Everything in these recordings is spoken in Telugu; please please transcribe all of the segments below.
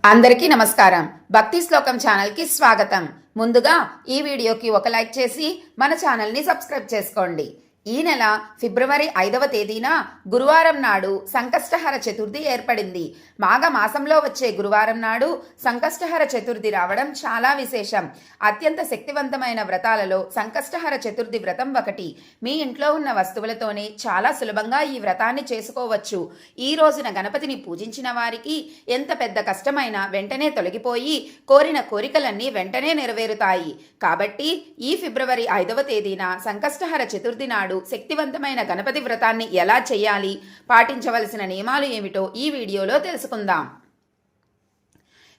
అందరికీ నమస్కారం. భక్తి శ్లోకం ఛానల్కి స్వాగతం. ముందుగా ఈ వీడియోకి ఒక లైక్ చేసి మన ఛానల్ని సబ్స్క్రైబ్ చేసుకోండి. ఈ నెల ఫిబ్రవరి 5వ తేదీన గురువారం నాడు సంకష్టహర చతుర్థి ఏర్పడింది. మాఘ మాసంలో వచ్చే గురువారం నాడు సంకష్టహర చతుర్థి రావడం చాలా విశేషం. అత్యంత శక్తివంతమైన వ్రతాలలో సంకష్టహర చతుర్థి వ్రతం ఒకటి. మీ ఇంట్లో ఉన్న వస్తువులతోనే చాలా సులభంగా ఈ వ్రతాన్ని చేసుకోవచ్చు. ఈ రోజున గణపతిని పూజించిన వారికి ఎంత పెద్ద కష్టమైనా వెంటనే తొలగిపోయి కోరిన కోరికలన్నీ వెంటనే నెరవేరుతాయి. కాబట్టి ఈ ఫిబ్రవరి 5వ తేదీన సంకష్టహర చతుర్థి నాడు శక్తివంతమైన గణపతి వ్రతాన్ని ఎలా చేయాలి, పాటించవలసిన నియమాలు ఏమిటో ఈ వీడియోలో తెలుసుకుందాం.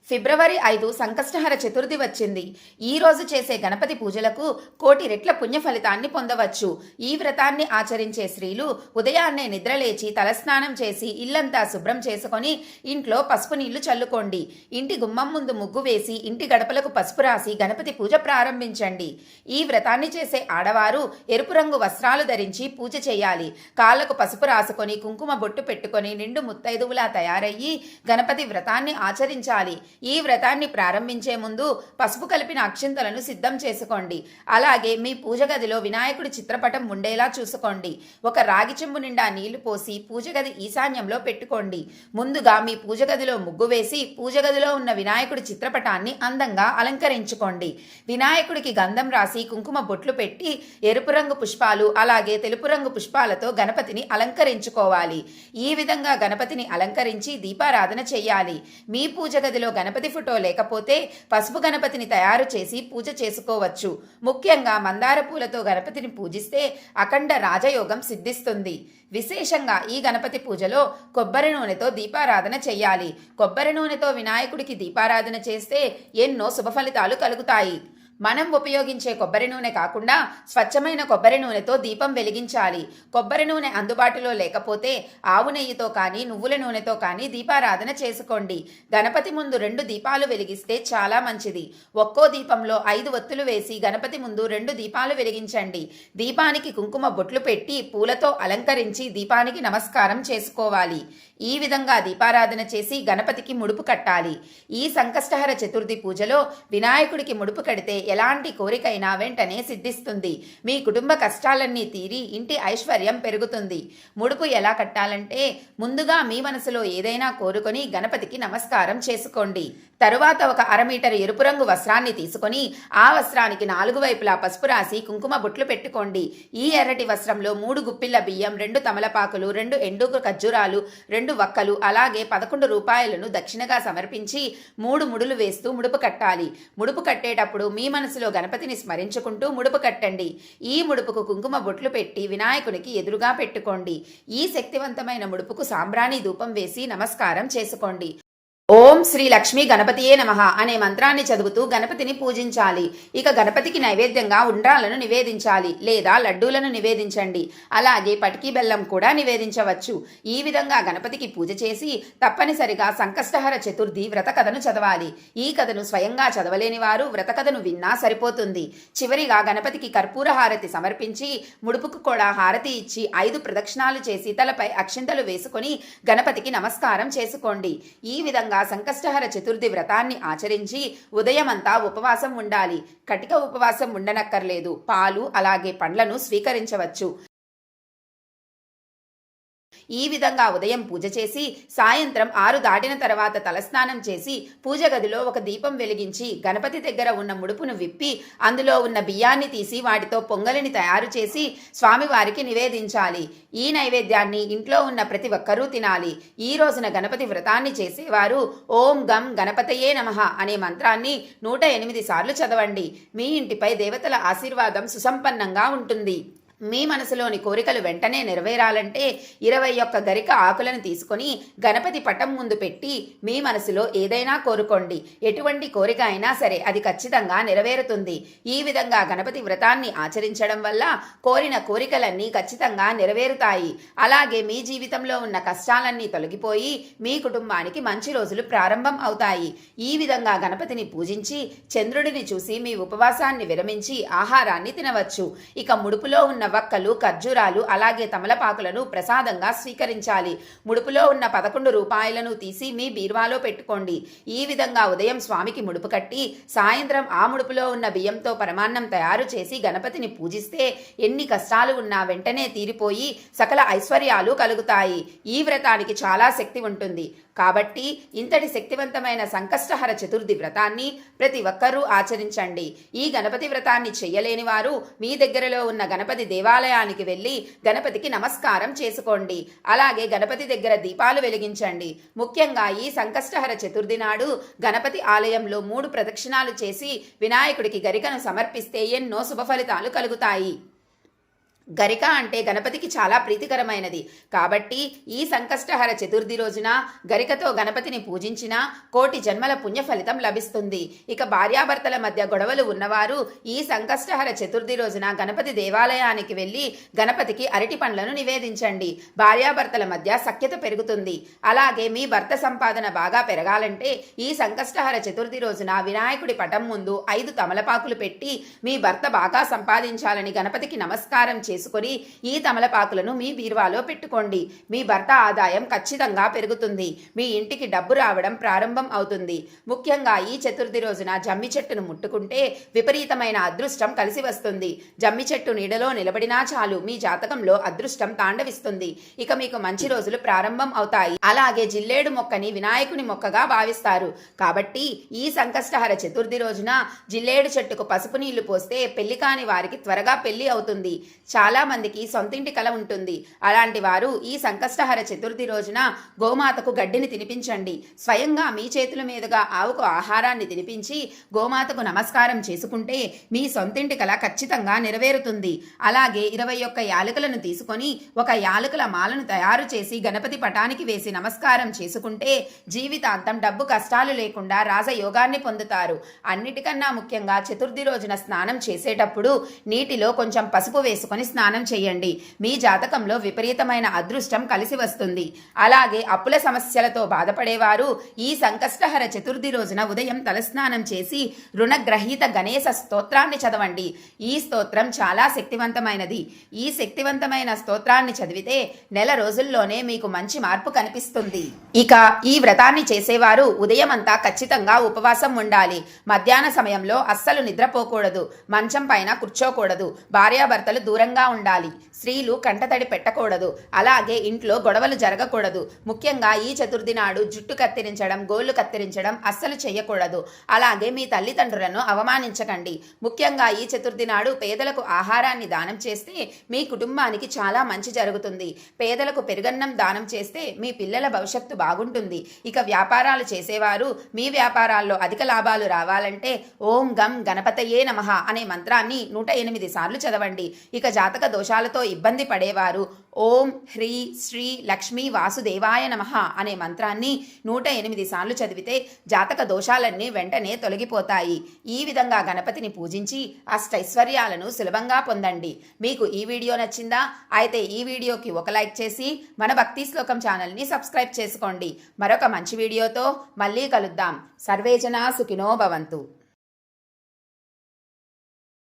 ఫిబ్రవరి 5 సంకష్టహర చతుర్థి వచ్చింది. ఈ రోజు చేసే గణపతి పూజలకు కోటి రెట్ల పుణ్య ఫలితాన్ని పొందవచ్చు. ఈ వ్రతాన్ని ఆచరించే స్త్రీలు ఉదయాన్నే నిద్రలేచి తలస్నానం చేసి ఇల్లంతా శుభ్రం చేసుకొని ఇంట్లో పసుపు నీళ్లు చల్లుకోండి. ఇంటి గుమ్మం ముందు ముగ్గు వేసి ఇంటి గడపలకు పసుపు రాసి గణపతి పూజ ప్రారంభించండి. ఈ వ్రతాన్ని చేసే ఆడవారు ఎరుపు రంగు వస్త్రాలు ధరించి పూజ చేయాలి. కాళ్లకు పసుపు రాసుకొని కుంకుమ బొట్టు పెట్టుకొని నిండు ముత్తైదువులా తయారయ్యి గణపతి వ్రతాన్ని ఆచరించాలి. ఈ వ్రతాన్ని ప్రారంభించే ముందు పసుపు కలిపిన అక్షింతలను సిద్ధం చేసుకోండి. అలాగే మీ పూజ గదిలో వినాయకుడి చిత్రపటం ఉండేలా చూసుకోండి. ఒక రాగి చెంబు నిండా నీళ్లు పోసి పూజ గది ఈశాన్యంలో పెట్టుకోండి. ముందుగా మీ పూజ గదిలో ముగ్గు వేసి పూజ గదిలో ఉన్న వినాయకుడి చిత్రపటాన్ని అందంగా అలంకరించుకోండి. వినాయకుడికి గంధం రాసి కుంకుమ బొట్లు పెట్టి ఎరుపు రంగు పుష్పాలు అలాగే తెలుపు రంగు పుష్పాలతో గణపతిని అలంకరించుకోవాలి. ఈ విధంగా గణపతిని అలంకరించి దీపారాధన చేయాలి. మీ పూజ గదిలో గణపతి ఫోటో లేకపోతే పసుపు గణపతిని తయారు చేసి పూజ చేసుకోవచ్చు. ముఖ్యంగా మందార పూలతో గణపతిని పూజిస్తే అఖండ రాజయోగం సిద్ధిస్తుంది. విశేషంగా ఈ గణపతి పూజలో కొబ్బరి నూనెతో దీపారాధన చేయాలి. కొబ్బరి నూనెతో వినాయకుడికి దీపారాధన చేస్తే ఎన్నో శుభ ఫలితాలు కలుగుతాయి. మనం ఉపయోగించే కొబ్బరి నూనె కాకుండా స్వచ్ఛమైన కొబ్బరి నూనెతో దీపం వెలిగించాలి. కొబ్బరి నూనె అందుబాటులో లేకపోతే ఆవు నెయ్యితో కానీ నువ్వుల నూనెతో కానీ దీపారాధన చేసుకోండి. గణపతి ముందు 2 దీపాలు వెలిగిస్తే చాలా మంచిది. ఒక్కో దీపంలో 5 ఒత్తులు వేసి గణపతి ముందు 2 దీపాలు వెలిగించండి. దీపానికి కుంకుమ బొట్లు పెట్టి పూలతో అలంకరించి దీపానికి నమస్కారం చేసుకోవాలి. ఈ విధంగా దీపారాధన చేసి గణపతికి ముడుపు కట్టాలి. ఈ సంకష్టహర చతుర్థి పూజలో వినాయకుడికి ముడుపు కడితే ఎలాంటి కోరికైనా వెంటనే సిద్ధిస్తుంది. మీ కుటుంబ కష్టాలన్నీ తీరి ఇంటి ఐశ్వర్యం పెరుగుతుంది. ముడుపు ఎలా కట్టాలంటే ముందుగా మీ మనసులో ఏదైనా కోరుకొని గణపతికి నమస్కారం చేసుకోండి. తరువాత ఒక 1/2 మీటర్ ఎరుపు రంగు వస్త్రాన్ని తీసుకొని ఆ వస్త్రానికి 4 వైపులా పసుపు రాసి కుంకుమ బొట్లు పెట్టుకోండి. ఈ ఎర్రటి వస్త్రంలో 3 గుప్పిళ్ల బియ్యం, 2 తమలపాకులు, 2 ఎండు ఖర్జూరాలు, 2 వక్కలు అలాగే 11 రూపాయలను దక్షిణగా సమర్పించి 3 ముడులు వేస్తూ ముడుపు కట్టాలి. ముడుపు కట్టేటప్పుడు మీ మనసులో గణపతిని స్మరించుకుంటూ ముడుపు కట్టండి. ఈ ముడుపుకు కుంకుమ బొట్లు పెట్టి వినాయకునికి ఎదురుగా పెట్టుకోండి. ఈ శక్తివంతమైన ముడుపుకు సాంబ్రాణి ధూపం వేసి నమస్కారం చేసుకోండి. ఓం శ్రీ లక్ష్మీ గణపతియే నమః అనే మంత్రాన్ని చదువుతూ గణపతిని పూజించాలి. ఇక గణపతికి నైవేద్యంగా ఉండ్రాలను నివేదించాలి లేదా లడ్డూలను నివేదించండి. అలాగే పటికీ బెల్లం కూడా నివేదించవచ్చు. ఈ విధంగా గణపతికి పూజ చేసి తప్పనిసరిగా సంకష్టహర చతుర్థి వ్రత కథను చదవాలి. ఈ కథను స్వయంగా చదవలేని వారు వ్రత కథను విన్నా సరిపోతుంది. చివరిగా గణపతికి కర్పూర హారతి సమర్పించి ముడుపుకు కూడా హారతి ఇచ్చి 5 ప్రదక్షిణాలు చేసి తలపై అక్షింతలు వేసుకొని గణపతికి నమస్కారం చేసుకోండి. ఈ విధంగా సంకష్టహర చతుర్థి వ్రతాన్ని ఆచరించి ఉదయమంతా ఉపవాసం ఉండాలి. కటిక ఉపవాసం ఉండనక్కర్లేదు. పాలు అలాగే పండ్లను స్వీకరించవచ్చు. ఈ విధంగా ఉదయం పూజ చేసి సాయంత్రం 6 దాటిన తర్వాత తలస్నానం చేసి పూజ గదిలో ఒక దీపం వెలిగించి గణపతి దగ్గర ఉన్న ముడుపును విప్పి అందులో ఉన్న బియ్యాన్ని తీసి వాటితో పొంగలిని తయారు చేసి స్వామివారికి నివేదించాలి. ఈ నైవేద్యాన్ని ఇంట్లో ఉన్న ప్రతి ఒక్కరూ తినాలి. ఈ రోజున గణపతి వ్రతాన్ని చేసేవారు ఓం గం గణపతయే నమః అనే మంత్రాన్ని 108 సార్లు చదవండి. మీ ఇంటిపై దేవతల ఆశీర్వాదం సుసంపన్నంగా ఉంటుంది. మీ మనసులోని కోరికలు వెంటనే నెరవేరాలంటే 21 గరిక ఆకులను తీసుకొని గణపతి పటం ముందు పెట్టి మీ మనసులో ఏదైనా కోరుకోండి. ఎటువంటి కోరిక అయినా సరే అది ఖచ్చితంగా నెరవేరుతుంది. ఈ విధంగా గణపతి వ్రతాన్ని ఆచరించడం వల్ల కోరిన కోరికలన్నీ ఖచ్చితంగా నెరవేరుతాయి. అలాగే మీ జీవితంలో ఉన్న కష్టాలన్నీ తొలగిపోయి మీ కుటుంబానికి మంచి రోజులు ప్రారంభం అవుతాయి. ఈ విధంగా గణపతిని పూజించి చంద్రుడిని చూసి మీ ఉపవాసాన్ని విరమించి ఆహారాన్ని తినవచ్చు. ఇక ముడుపులో ఉన్న వక్కలు, ఖర్జూరాలు అలాగే తమలపాకులను ప్రసాదంగా స్వీకరించాలి. ముడుపులో ఉన్న 11 రూపాయలను తీసి మీ బీరువాలో పెట్టుకోండి. ఈ విధంగా ఉదయం స్వామికి ముడుపు కట్టి సాయంత్రం ఆ ముడుపులో ఉన్న బియ్యంతో పరమాన్నం తయారు చేసి గణపతిని పూజిస్తే ఎన్ని కష్టాలు ఉన్నా వెంటనే తీరిపోయి సకల ఐశ్వర్యాలు కలుగుతాయి. ఈ వ్రతానికి చాలా శక్తి ఉంటుంది. కాబట్టి ఇంతటి శక్తివంతమైన సంకష్టహర చతుర్థి వ్రతాన్ని ప్రతి ఒక్కరూ ఆచరించండి. ఈ గణపతి వ్రతాన్ని చెయ్యలేని వారు మీ దగ్గరలో ఉన్న గణపతి దేవాలయానికి వెళ్ళి గణపతికి నమస్కారం చేసుకోండి. అలాగే గణపతి దగ్గర దీపాలు వెలిగించండి. ముఖ్యంగా ఈ సంకష్టహర చతుర్థి నాడు గణపతి ఆలయంలో 3 ప్రదక్షిణాలు చేసి వినాయకుడికి గరికను సమర్పిస్తే ఎన్నో శుభ ఫలితాలు కలుగుతాయి. గరిక అంటే గణపతికి చాలా ప్రీతికరమైనది. కాబట్టి ఈ సంకష్టహర చతుర్థి రోజున గరికతో గణపతిని పూజించినా కోటి జన్మల పుణ్య ఫలితం లభిస్తుంది. ఇక భార్యాభర్తల మధ్య గొడవలు ఉన్నవారు ఈ సంకష్టహర చతుర్థి రోజున గణపతి దేవాలయానికి వెళ్ళి గణపతికి అరటి పండ్లను నివేదించండి. భార్యాభర్తల మధ్య సఖ్యత పెరుగుతుంది. అలాగే మీ భర్త సంపాదన బాగా పెరగాలంటే ఈ సంకష్టహర చతుర్థి రోజున వినాయకుడి పటం ముందు 5 తమలపాకులు పెట్టి మీ భర్త బాగా సంపాదించాలని గణపతికి నమస్కారం చేసుకొని ఈ తమలపాకులను మీ బీరువాలో పెట్టుకోండి. మీ భర్త ఆదాయం ఖచ్చితంగా పెరుగుతుంది. మీ ఇంటికి డబ్బు రావడం ప్రారంభం అవుతుంది. ముఖ్యంగా ఈ చతుర్థి రోజున జమ్మి చెట్టును ముట్టుకుంటే విపరీతమైన అదృష్టం కలిసి వస్తుంది. జమ్మి చెట్టు నీడలో నిలబడినా చాలు మీ జాతకంలో అదృష్టం తాండవిస్తుంది. ఇక మీకు మంచి రోజులు ప్రారంభం అవుతాయి. అలాగే జిల్లేడు మొక్కని వినాయకుని మొక్కగా భావిస్తారు. కాబట్టి ఈ సంకష్టహర చతుర్థి రోజున జిల్లేడు చెట్టుకు పసుపు నీళ్లు పోస్తే పెళ్లి కాని వారికి త్వరగా పెళ్లి అవుతుంది. చాలా మందికి సొంతింటి కల ఉంటుంది. అలాంటి వారు ఈ సంకష్టహర చతుర్థి రోజున గోమాతకు గడ్డిని తినిపించండి. స్వయంగా మీ చేతుల మీదుగా ఆవుకు ఆహారాన్ని తినిపించి గోమాతకు నమస్కారం చేసుకుంటే మీ సొంతింటి కల ఖచ్చితంగా నెరవేరుతుంది. అలాగే 21 యాలకులను తీసుకొని ఒక యాలకుల మాలను తయారు చేసి గణపతి పటానికి వేసి నమస్కారం చేసుకుంటే జీవితాంతం డబ్బు కష్టాలు లేకుండా రాజయోగాన్ని పొందుతారు. అన్నిటికన్నా ముఖ్యంగా చతుర్థి రోజున స్నానం చేసేటప్పుడు నీటిలో కొంచెం పసుపు వేసుకొని స్నానం చేయండి. మీ జాతకంలో విపరీతమైన అదృష్టం కలిసి వస్తుంది. అలాగే అప్పుల సమస్యలతో బాధపడేవారు ఈ సంకష్టహర చతుర్థి రోజున ఉదయం తలస్నానం చేసి రుణగ్రహీత గణేశ స్తోత్రాన్ని చదవండి. ఈ స్తోత్రం చాలా శక్తివంతమైనది. ఈ శక్తివంతమైన స్తోత్రాన్ని చదివితే నెల రోజుల్లోనే మీకు మంచి మార్పు కనిపిస్తుంది. ఇక ఈ వ్రతాన్ని చేసేవారు ఉదయం అంతా ఖచ్చితంగా ఉపవాసం ఉండాలి. మధ్యాహ్న సమయంలో అస్సలు నిద్రపోకూడదు. మంచం పైన కూర్చోకూడదు. భార్యాభర్తలు దూరంగా ఉండాలి. స్త్రీలు కంటతడి పెట్టకూడదు. అలాగే ఇంట్లో గొడవలు జరగకూడదు. ముఖ్యంగా ఈ చతుర్థి నాడు జుట్టు కత్తిరించడం, గోళ్లు కత్తిరించడం అస్సలు చేయకూడదు. అలాగే మీ తల్లిదండ్రులను అవమానించకండి. ముఖ్యంగా ఈ చతుర్థి నాడు పేదలకు ఆహారాన్ని దానం చేస్తే మీ కుటుంబానికి చాలా మంచి జరుగుతుంది. పేదలకు పెరుగన్నం దానం చేస్తే మీ పిల్లల భవిష్యత్తు బాగుంటుంది. ఇక వ్యాపారాలు చేసేవారు మీ వ్యాపారాల్లో అధిక లాభాలు రావాలంటే ఓం గం గణపతయే నమః అనే మంత్రాన్ని 108 సార్లు చదవండి. ఇక జాతక దోషాలతో ఇబ్బంది పడేవారు ఓం హ్రీ శ్రీ లక్ష్మీ వాసుదేవాయ నమః అనే మంత్రాన్ని 108 సార్లు చదివితే జాతక దోషాలన్నీ వెంటనే తొలగిపోతాయి. ఈ విధంగా గణపతిని పూజించి అష్టైశ్వర్యాలను సులభంగా పొందండి. మీకు ఈ వీడియో నచ్చిందా? అయితే ఈ వీడియోకి ఒక లైక్ చేసి మన భక్తి శ్లోకం ఛానల్ని సబ్స్క్రైబ్ చేసుకోండి. మరొక మంచి వీడియోతో మళ్ళీ కలుద్దాం. సర్వే జనా సుఖినో భవంతు.